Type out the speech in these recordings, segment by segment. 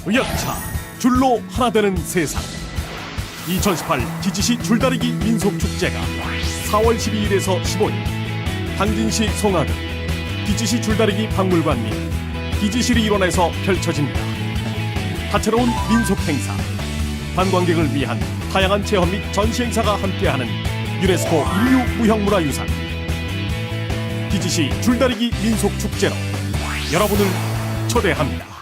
의약차 줄로 하나 되는 세상. 2018 기지시 줄다리기 민속축제가 4월 12일에서 15일 당진시 송하등 기지시 줄다리기 박물관 및 기지실 일원에서 펼쳐집니다. 다채로운 민속 행사, 관광객을 위한 다양한 체험 및 전시 행사가 함께하는 유네스코 인류 무형문화유산 기지시 줄다리기 민속축제로 여러분을 초대합니다.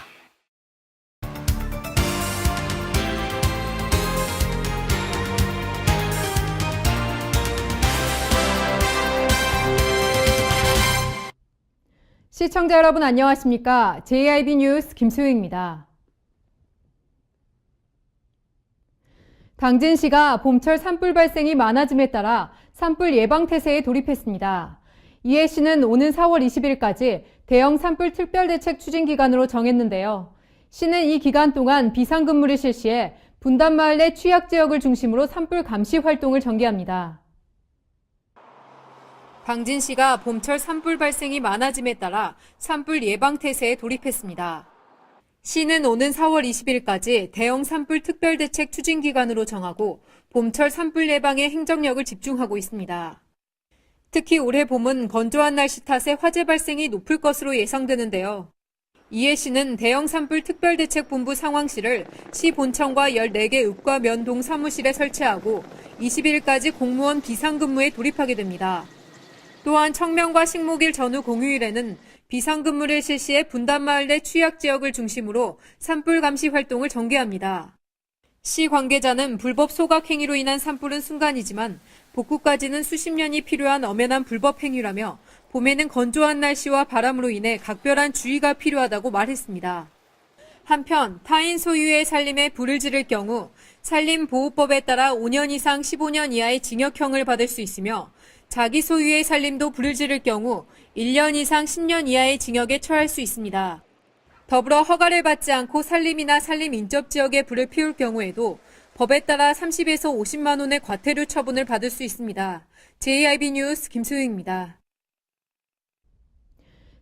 시청자 여러분 안녕하십니까? JIB 뉴스 김수희입니다. 당진시가 봄철 산불 발생이 많아짐에 따라 산불 예방 태세에 돌입했습니다. 이에 시는 오는 4월 20일까지 대형 산불 특별대책 추진 기간으로 정했는데요. 시는 이 기간 동안 비상근무를 실시해 분단마을 내 취약지역을 중심으로 산불 감시 활동을 전개합니다. 당진시가 봄철 산불 발생이 많아짐에 따라 산불 예방 태세에 돌입했습니다. 시는 오는 4월 20일까지 대형 산불 특별대책 추진 기간으로 정하고 봄철 산불 예방에 행정력을 집중하고 있습니다. 특히 올해 봄은 건조한 날씨 탓에 화재 발생이 높을 것으로 예상되는데요. 이에 시는 대형 산불 특별대책본부 상황실을 시 본청과 14개 읍과 면동 사무실에 설치하고 20일까지 공무원 비상근무에 돌입하게 됩니다. 또한 청명과 식목일 전후 공휴일에는 비상근무를 실시해 분단마을 내 취약지역을 중심으로 산불 감시 활동을 전개합니다. 시 관계자는 불법 소각 행위로 인한 산불은 순간이지만 복구까지는 수십 년이 필요한 엄연한 불법 행위라며 봄에는 건조한 날씨와 바람으로 인해 각별한 주의가 필요하다고 말했습니다. 한편 타인 소유의 산림에 불을 지를 경우 산림보호법에 따라 5년 이상 15년 이하의 징역형을 받을 수 있으며 자기 소유의 산림도 불을 지를 경우 1년 이상 10년 이하의 징역에 처할 수 있습니다. 더불어 허가를 받지 않고 산림이나 산림 인접지역에 불을 피울 경우에도 법에 따라 30에서 50만 원의 과태료 처분을 받을 수 있습니다. JIB 뉴스 김수희입니다.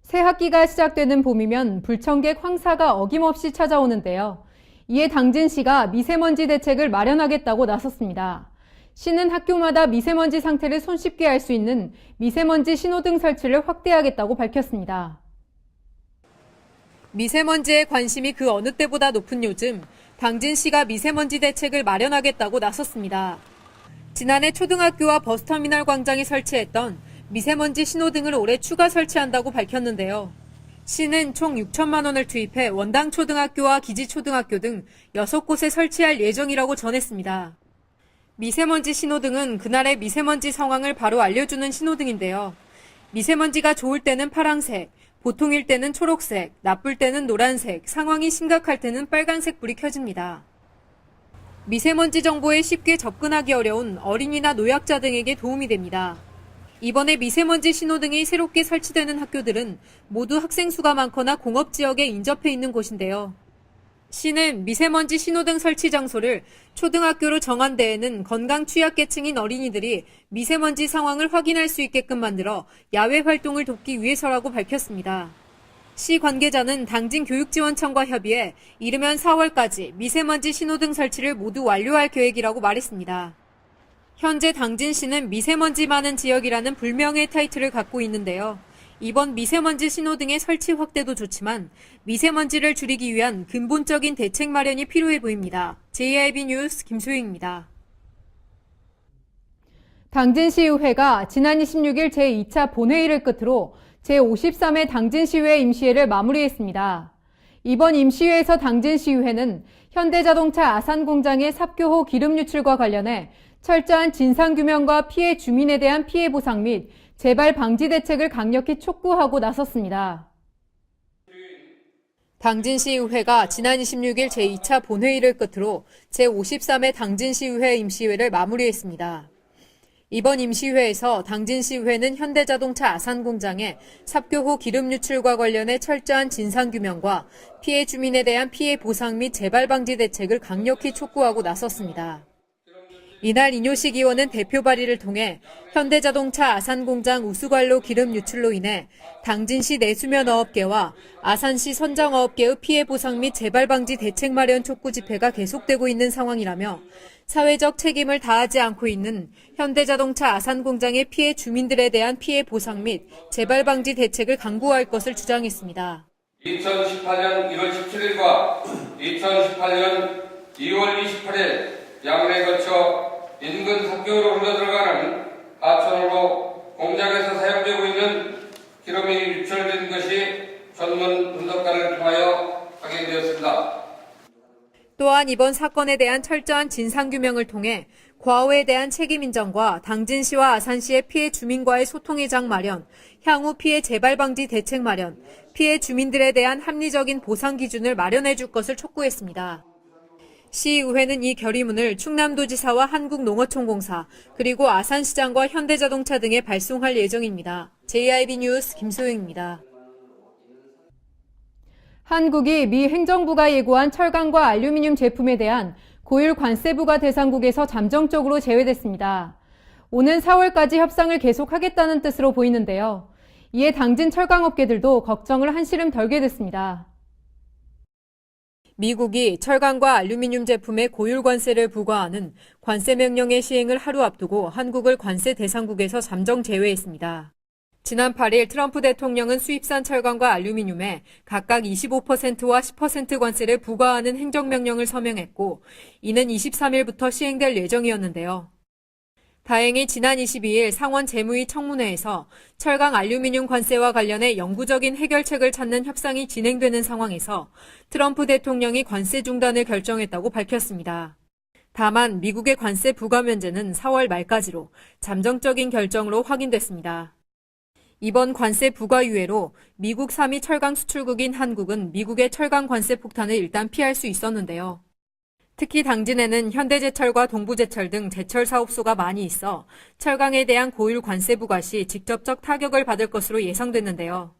새 학기가 시작되는 봄이면 불청객 황사가 어김없이 찾아오는데요. 이에 당진시가 미세먼지 대책을 마련하겠다고 나섰습니다. 시는 학교마다 미세먼지 상태를 손쉽게 알 수 있는 미세먼지 신호등 설치를 확대하겠다고 밝혔습니다. 미세먼지에 관심이 그 어느 때보다 높은 요즘, 당진시가 미세먼지 대책을 마련하겠다고 나섰습니다. 지난해 초등학교와 버스터미널 광장에 설치했던 미세먼지 신호등을 올해 추가 설치한다고 밝혔는데요. 시는 총 6천만 원을 투입해 원당 초등학교와 기지 초등학교 등 6곳에 설치할 예정이라고 전했습니다. 미세먼지 신호등은 그날의 미세먼지 상황을 바로 알려주는 신호등인데요. 미세먼지가 좋을 때는 파란색, 보통일 때는 초록색, 나쁠 때는 노란색, 상황이 심각할 때는 빨간색 불이 켜집니다. 미세먼지 정보에 쉽게 접근하기 어려운 어린이나 노약자 등에게 도움이 됩니다. 이번에 미세먼지 신호등이 새롭게 설치되는 학교들은 모두 학생 수가 많거나 공업지역에 인접해 있는 곳인데요. 시는 미세먼지 신호등 설치 장소를 초등학교로 정한 데에는 건강 취약계층인 어린이들이 미세먼지 상황을 확인할 수 있게끔 만들어 야외 활동을 돕기 위해서라고 밝혔습니다. 시 관계자는 당진교육지원청과 협의해 이르면 4월까지 미세먼지 신호등 설치를 모두 완료할 계획이라고 말했습니다. 현재 당진시는 미세먼지 많은 지역이라는 불명예 타이틀을 갖고 있는데요. 이번 미세먼지 신호등의 설치 확대도 좋지만 미세먼지를 줄이기 위한 근본적인 대책 마련이 필요해 보입니다. JIB 뉴스 김수희입니다. 당진시의회가 지난 26일 제2차 본회의를 끝으로 제53회 당진시의회 임시회를 마무리했습니다. 이번 임시회에서 당진시의회는 현대자동차 아산공장의 삽교호 기름 유출과 관련해 철저한 진상규명과 피해 주민에 대한 피해 보상 및 재발 방지 대책을 강력히 촉구하고 나섰습니다. 당진시의회가 지난 26일 제2차 본회의를 끝으로 제53회 당진시의회 임시회를 마무리했습니다. 이번 임시회에서 당진시의회는 현대자동차 아산공장의 삽교호 기름 유출과 관련해 철저한 진상규명과 피해 주민에 대한 피해 보상 및 재발 방지 대책을 강력히 촉구하고 나섰습니다. 이날 이뇨식 의원은 대표 발의를 통해 현대자동차 아산공장 우수관로 기름 유출로 인해 당진시 내수면 어업계와 아산시 선정어업계의 피해 보상 및 재발 방지 대책 마련 촉구 집회가 계속되고 있는 상황이라며 사회적 책임을 다하지 않고 있는 현대자동차 아산공장의 피해 주민들에 대한 피해 보상 및 재발 방지 대책을 강구할 것을 주장했습니다. 2018년 1월 17일과 2018년 2월 28일 양례에 거쳐 인근 삽교로 흘러들어가는 하천으로 공장에서 사용되고 있는 기름이 유출된 것이 전문 분석관을 통하여 확인되었습니다. 또한 이번 사건에 대한 철저한 진상규명을 통해 과오에 대한 책임 인정과 당진시와 아산시의 피해 주민과의 소통의 장 마련, 향후 피해 재발 방지 대책 마련, 피해 주민들에 대한 합리적인 보상 기준을 마련해 줄 것을 촉구했습니다. 시의회는 이 결의문을 충남도지사와 한국농어촌공사 그리고 아산시장과 현대자동차 등에 발송할 예정입니다. JIB 뉴스 김소영입니다. 한국이 미 행정부가 예고한 철강과 알루미늄 제품에 대한 고율 관세 부과 대상국에서 잠정적으로 제외됐습니다. 오는 4월까지 협상을 계속하겠다는 뜻으로 보이는데요. 이에 당진 철강업계들도 걱정을 한시름 덜게 됐습니다. 미국이 철강과 알루미늄 제품에 고율 관세를 부과하는 관세 명령의 시행을 하루 앞두고 한국을 관세 대상국에서 잠정 제외했습니다. 지난 8일 트럼프 대통령은 수입산 철강과 알루미늄에 각각 25%와 10% 관세를 부과하는 행정명령을 서명했고, 이는 23일부터 시행될 예정이었는데요. 다행히 지난 22일 상원 재무위 청문회에서 철강 알루미늄 관세와 관련해 영구적인 해결책을 찾는 협상이 진행되는 상황에서 트럼프 대통령이 관세 중단을 결정했다고 밝혔습니다. 다만 미국의 관세 부과 면제는 4월 말까지로 잠정적인 결정으로 확인됐습니다. 이번 관세 부과 유예로 미국 3위 철강 수출국인 한국은 미국의 철강 관세 폭탄을 일단 피할 수 있었는데요. 특히 당진에는 현대제철과 동부제철 등 제철 사업소가 많이 있어 철강에 대한 고율 관세 부과 시 직접적 타격을 받을 것으로 예상됐는데요.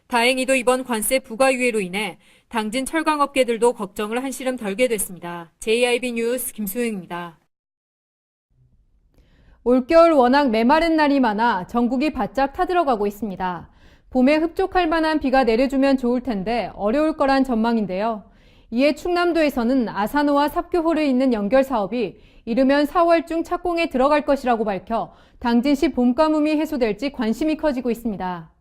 다행히도 이번 관세 부과 유예로 인해 당진 철강업계들도 걱정을 한시름 덜게 됐습니다. JIB 뉴스 김소영입니다. 올겨울 워낙 메마른 날이 많아 전국이 바짝 타들어가고 있습니다. 봄에 흡족할 만한 비가 내려주면 좋을 텐데 어려울 거란 전망인데요. 이에 충남도에서는 아산호와 삽교호를 잇는 연결 사업이 이르면 4월 중 착공에 들어갈 것이라고 밝혀 당진시 봄가뭄이 해소될지 관심이 커지고 있습니다.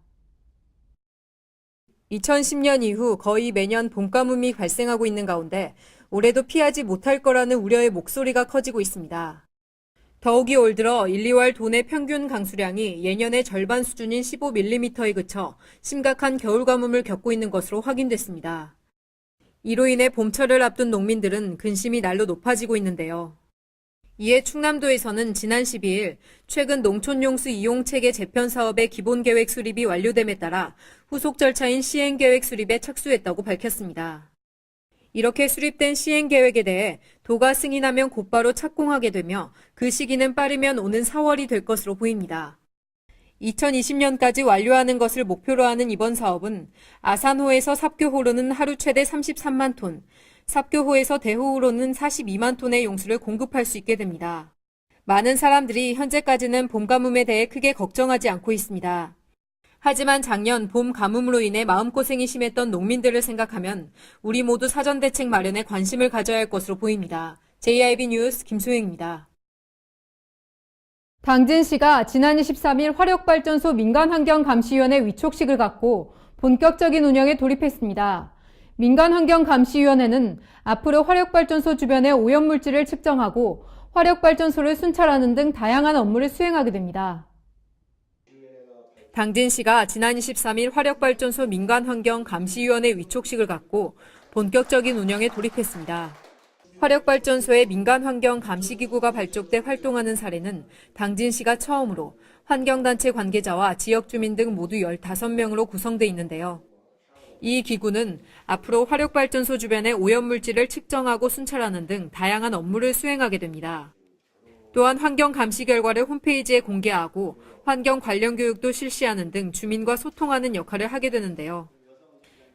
2010년 이후 거의 매년 봄가뭄이 발생하고 있는 가운데 올해도 피하지 못할 거라는 우려의 목소리가 커지고 있습니다. 더욱이 올 들어 1, 2월 도내 평균 강수량이 예년의 절반 수준인 15mm에 그쳐 심각한 겨울 가뭄을 겪고 있는 것으로 확인됐습니다. 이로 인해 봄철을 앞둔 농민들은 근심이 날로 높아지고 있는데요. 이에 충남도에서는 지난 12일 최근 농촌용수 이용체계 재편 사업의 기본계획 수립이 완료됨에 따라 후속 절차인 시행계획 수립에 착수했다고 밝혔습니다. 이렇게 수립된 시행계획에 대해 도가 승인하면 곧바로 착공하게 되며 그 시기는 빠르면 오는 4월이 될 것으로 보입니다. 2020년까지 완료하는 것을 목표로 하는 이번 사업은 아산호에서 삽교호로는 하루 최대 33만 톤, 삽교호에서 대호호로는 42만 톤의 용수를 공급할 수 있게 됩니다. 많은 사람들이 현재까지는 봄 가뭄에 대해 크게 걱정하지 않고 있습니다. 하지만 작년 봄 가뭄으로 인해 마음고생이 심했던 농민들을 생각하면 우리 모두 사전 대책 마련에 관심을 가져야 할 것으로 보입니다. JIB 뉴스 김소영입니다. 당진시가 지난 23일 화력발전소 민간환경감시위원회 위촉식을 갖고 본격적인 운영에 돌입했습니다. 민간환경감시위원회는 앞으로 화력발전소 주변의 오염물질을 측정하고 화력발전소를 순찰하는 등 다양한 업무를 수행하게 됩니다. 당진시가 지난 23일 화력발전소 민간환경감시위원회 위촉식을 갖고 본격적인 운영에 돌입했습니다. 화력발전소의 민간환경감시기구가 발족돼 활동하는 사례는 당진시가 처음으로 환경단체 관계자와 지역주민 등 모두 15명으로 구성돼 있는데요. 이 기구는 앞으로 화력발전소 주변의 오염물질을 측정하고 순찰하는 등 다양한 업무를 수행하게 됩니다. 또한 환경 감시 결과를 홈페이지에 공개하고 환경 관련 교육도 실시하는 등 주민과 소통하는 역할을 하게 되는데요.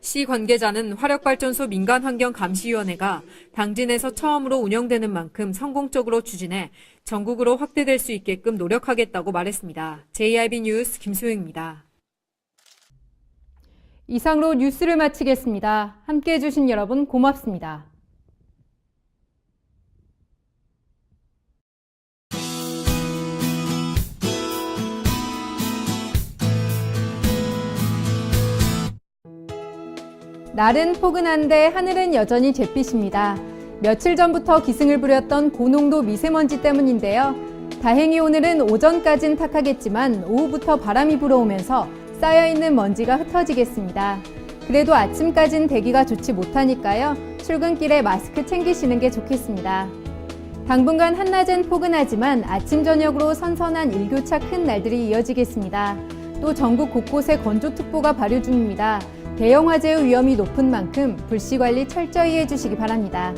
시 관계자는 화력발전소 민간환경감시위원회가 당진에서 처음으로 운영되는 만큼 성공적으로 추진해 전국으로 확대될 수 있게끔 노력하겠다고 말했습니다. JIB 뉴스 김소영입니다. 이상으로 뉴스를 마치겠습니다. 함께해 주신 여러분 고맙습니다. 날은 포근한데 하늘은 여전히 잿빛입니다. 며칠 전부터 기승을 부렸던 고농도 미세먼지 때문인데요. 다행히 오늘은 오전까진 탁하겠지만 오후부터 바람이 불어오면서 쌓여있는 먼지가 흩어지겠습니다. 그래도 아침까진 대기가 좋지 못하니까요. 출근길에 마스크 챙기시는 게 좋겠습니다. 당분간 한낮은 포근하지만 아침 저녁으로 선선한 일교차 큰 날들이 이어지겠습니다. 또 전국 곳곳에 건조특보가 발효 중입니다. 대형 화재의 위험이 높은 만큼 불씨 관리 철저히 해주시기 바랍니다.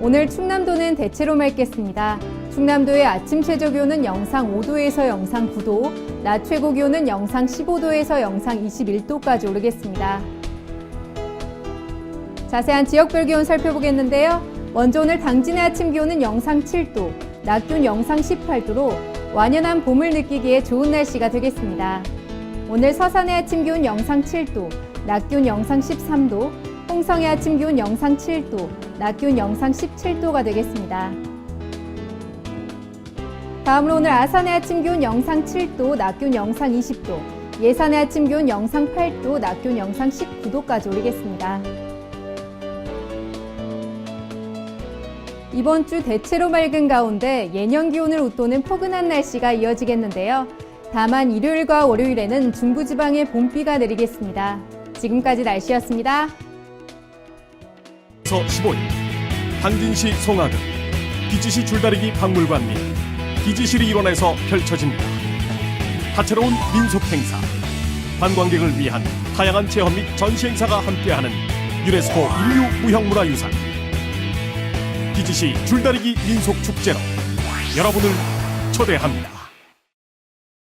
오늘 충남도는 대체로 맑겠습니다. 충남도의 아침 최저 기온은 영상 5도에서 영상 9도, 낮 최고 기온은 영상 15도에서 영상 21도까지 오르겠습니다. 자세한 지역별 기온 살펴보겠는데요. 먼저 오늘 당진의 아침 기온은 영상 7도, 낮 기온 영상 18도로 완연한 봄을 느끼기에 좋은 날씨가 되겠습니다. 오늘 서산의 아침 기온 영상 7도, 낮 기온 영상 13도, 홍성의 아침 기온 영상 7도, 낮 기온 영상 17도가 되겠습니다. 다음으로 오늘 아산의 아침 기온 영상 7도, 낮 기온 영상 20도, 예산의 아침 기온 영상 8도, 낮 기온 영상 19도까지 오르겠습니다. 이번 주 대체로 맑은 가운데 예년 기온을 웃도는 포근한 날씨가 이어지겠는데요. 다만 일요일과 월요일에는 중부지방에 봄비가 내리겠습니다. 지금까지 날씨였습니다. 15일 당진시 송하등 기지시 줄다리기 박물관 및 기지실 일원에서 펼쳐집니다. 다채로운 민속 행사, 관광객을 위한 다양한 체험 및 전시 행사가 함께하는 유네스코 인류무형문화유산 기지시 줄다리기 민속축제로 여러분을 초대합니다.